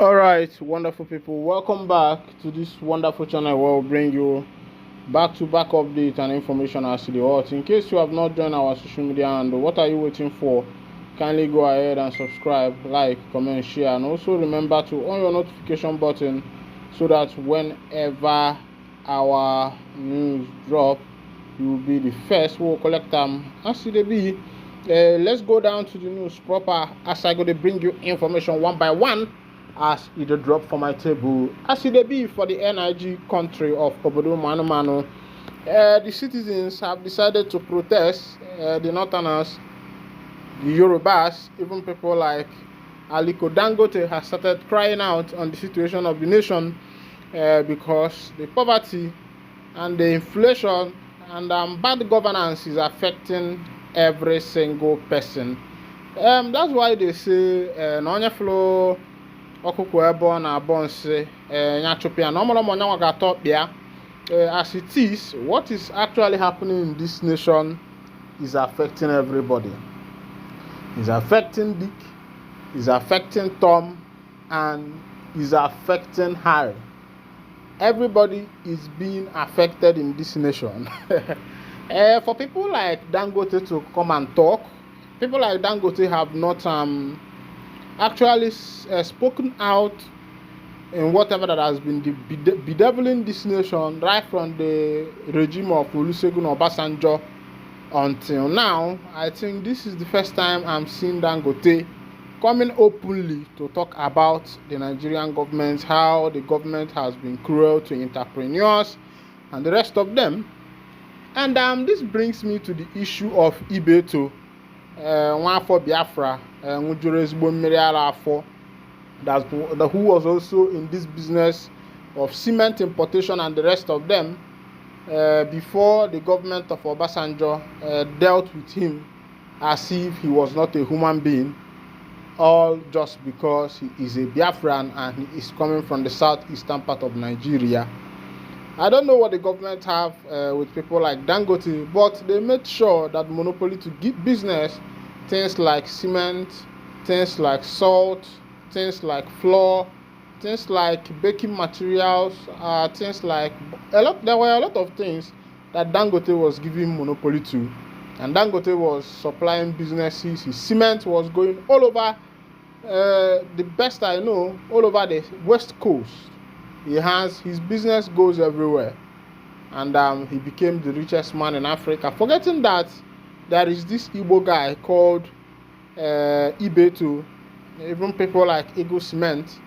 All right, wonderful people, welcome back to this wonderful channel where we'll bring you back-to-back updates and information as to the world. In case you have not joined our social media handle, what are you waiting for? Kindly go ahead and subscribe, like, comment, share, and also remember to on your notification button so that whenever our news drop, you will be the first who will collect them as they be. Let's go down to the news proper as I go to bring you information one by one as it drop for my table as it be for the NIG country of Obodo Manu Manu. The citizens have decided to protest. The Northerners, the Yorubas, even people like Aliko Dangote has started crying out on the situation of the nation because the poverty and the inflation and bad governance is affecting every single person. That's why they say Nonya flow ọkụkọ ebe ọ na-abọ nsị nyachụpịa na ọmụrụ ọmụnyanwa ga-atọ kpịa. As it is, what is actually happening in this nation is affecting everybody. It's affecting Dick, it's affecting Tom, and it's affecting Harry. Everybody is being affected in this nation. For people like Dangote to come and talk, people like Dangote have not actually spoken out in whatever that has been bedeviling this nation right from the regime of Olusegun Obasanjo until now. I think this is the first time I'm seeing Dangote coming openly to talk about the Nigerian government, how the government has been cruel to entrepreneurs and the rest of them. And this brings me to the issue of Ibeto. One for Biafra, who was also in this business of cement importation and the rest of them before the government of Obasanjo dealt with him as if he was not a human being, all just because he is a Biafran and he is coming from the southeastern part of Nigeria. I don't know what the government have with people like Dangote, but they made sure that monopoly to give business things like cement, things like salt, things like flour, things like baking materials, things like there were a lot of things that Dangote was giving monopoly to, and Dangote was supplying businesses. His cement was going all over, the best I know, all over the West Coast. His business goes everywhere, and he became the richest man in Africa, forgetting that there is this Igbo guy called Ibeto, even people like Ego Cement,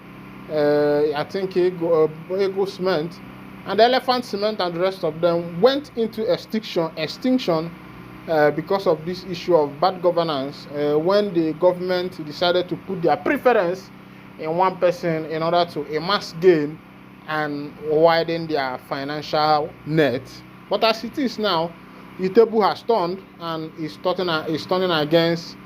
I think Ego Cement, and Elephant Cement and the rest of them went into extinction because of this issue of bad governance when the government decided to put their preference in one person in order to amass gain and widen their financial net. But as it is now, the table has turned and is turning against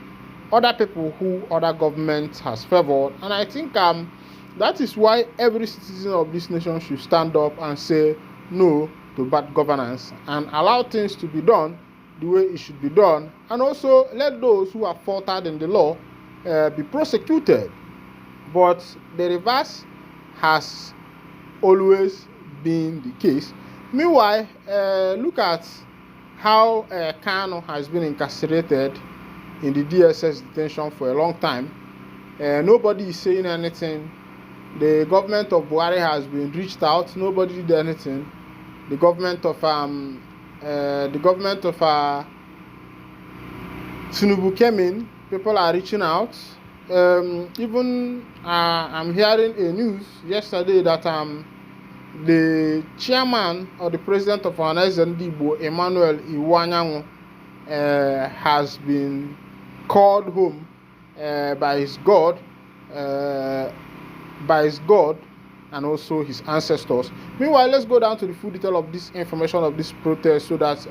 other people who other governments has favored. And I think that is why every citizen of this nation should stand up and say no to bad governance and allow things to be done the way it should be done, and also let those who are faulted in the law be prosecuted. But the reverse has always been the case. Meanwhile, look at how Kano has been incarcerated in the DSS detention for a long time. Nobody is saying anything. The government of Buhari has been reached out. Nobody did anything. The government of Tinubu came in. People are reaching out. Even I'm hearing a news yesterday that the chairman or the president of Ohaneze Ndigbo, Emmanuel Iwuanyanwu, has been called home by his God, and also his ancestors. Meanwhile, let's go down to the full detail of this information of this protest so that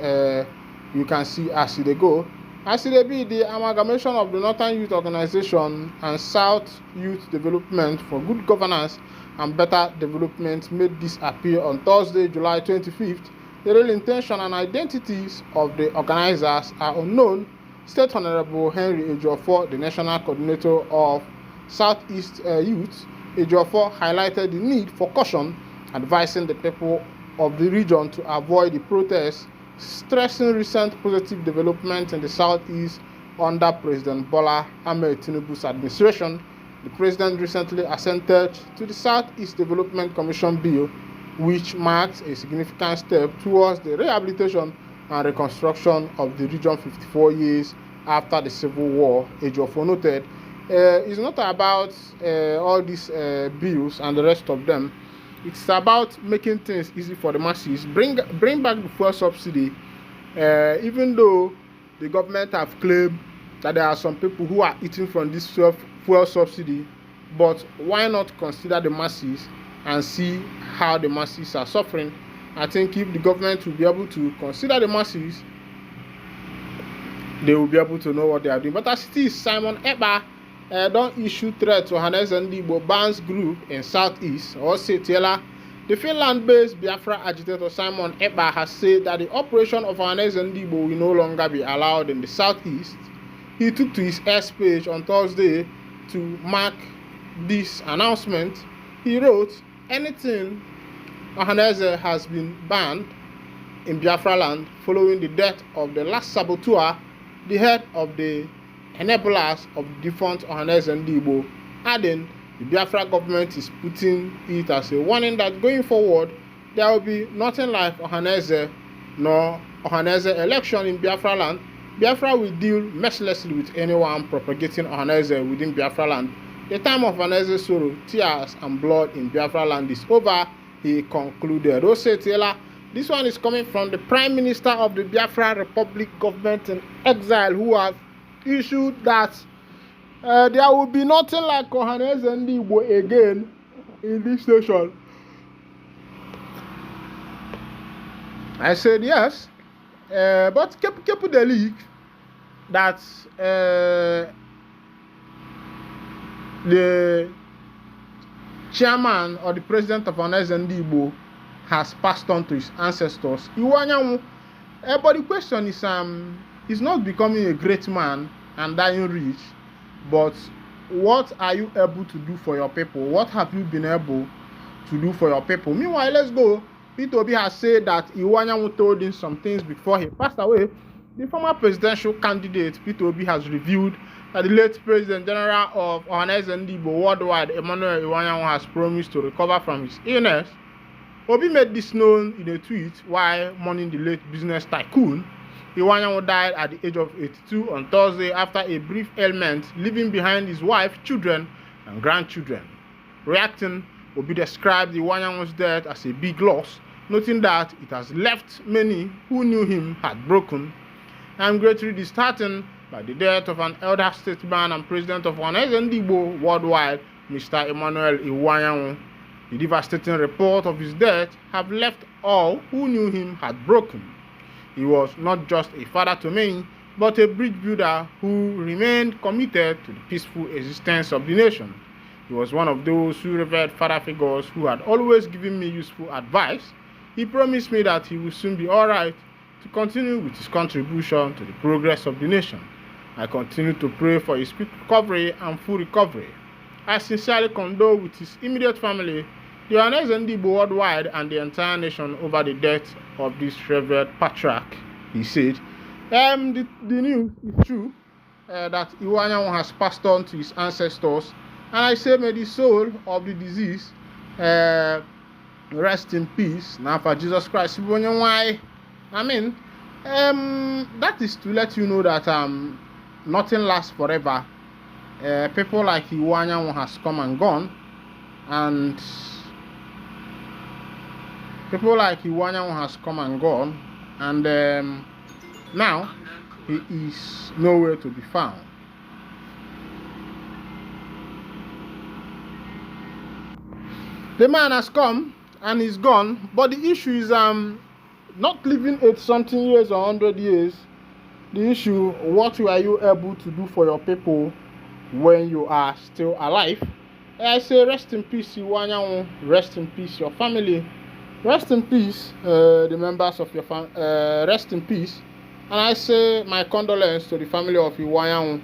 you can see as they go. As it be, the amalgamation of the Northern Youth Organization and South Youth Development for Good Governance and Better Development made this appeal on Thursday, July 25th. The real intention and identities of the organizers are unknown. State Honorable Henry Ejiofor, the National Coordinator of Southeast Youth, Ejiofor highlighted the need for caution, advising the people of the region to avoid the protests, stressing recent positive developments in the southeast under President Bola Ahmed Tinubu's administration. The president recently assented to the Southeast Development Commission bill, which marks a significant step towards the rehabilitation and reconstruction of the region 54 years after the Civil War. Ejiofor noted, it's not about all these bills and the rest of them. It's about making things easy for the masses. Bring back the fuel subsidy. Even though the government have claimed that there are some people who are eating from this fuel subsidy, but why not consider the masses and see how the masses are suffering? I think if the government will be able to consider the masses, they will be able to know what they are doing. But as it is, Simon Ekpa don't issue threat to Ohaneze Ndigbo Bands group in Southeast or Setiela. The Finland-based Biafra agitator Simon Ekpa has said that the operation of Ohaneze Ndigbo will no longer be allowed in the Southeast. He took to his X page on Thursday to mark this announcement. He wrote, anything Ohaneze has been banned in Biafra land following the death of the last saboteur, the head of the enablers of the defunct Ohaneze Ndigbo, adding the Biafra government is putting it as a warning that going forward there will be nothing like Ohaneze nor Ohaneze election in Biafra land. Biafra will deal mercilessly with anyone propagating Ohaneze within Biafra land. The time of Ohaneze's sorrow, tears and blood in Biafra land is over, he concluded. Taylor, this one is coming from the Prime Minister of the Biafra Republic government in exile, who has issued that there will be nothing like Ohaneze Ndigbo again in this nation. I said yes, but keep the leak that the chairman or the president of Ohaneze Ndigbo has passed on to his ancestors. Iwuanyanwu, but the question is, he's not becoming a great man and dying rich, but what are you able to do for your people? What have you been able to do for your people? Meanwhile, let's go. Peter Obi has said that Iwuanyanwu told him some things before he passed away. The former presidential candidate, Peter Obi, has revealed that the late President General of Ohaneze Ndigbo worldwide, Emmanuel Iwuanyanwu, has promised to recover from his illness. Obi made this known in a tweet while mourning the late business tycoon. Iwuanyanwu died at the age of 82 on Thursday after a brief ailment, leaving behind his wife, children, and grandchildren. Reacting, Obi described Iwuanyanwu's death as a big loss, noting that it has left many who knew him heartbroken. I am greatly disheartened by the death of an elder statesman and president of Ohaneze Ndigbo worldwide, Mr. Emmanuel Iwuanyanwu. The devastating report of his death have left all who knew him heartbroken. He was not just a father to me, but a bridge builder who remained committed to the peaceful existence of the nation. He was one of those who revered father figures who had always given me useful advice. He promised me that he would soon be all right to continue with his contribution to the progress of the nation. I continue to pray for his quick recovery and full recovery. I sincerely condole with his immediate family, the Ohaneze Ndigbo worldwide, and the entire nation over the death of this revered patriarch, he said. The news is true that Iwuanyanwu has passed on to his ancestors, and I say may the soul of the deceased rest in peace. Now for Jesus Christ, Iwuanyanwu, that is to let you know that nothing lasts forever. People like Iwuanyanwu has come and gone, and now he is nowhere to be found. The man has come and he's gone, but the issue is not living 80-something years or 100 years. The issue, what were you able to do for your people when you are still alive? I say rest in peace, Iwuanyanwu. Rest in peace, your family. Rest in peace, the members of your family. Rest in peace. And I say my condolence to the family of Iwuanyanwu.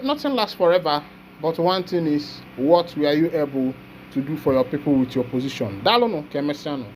Nothing lasts forever, But one thing is, what were you able to do for your people with your position? Dalono, Kemesiano.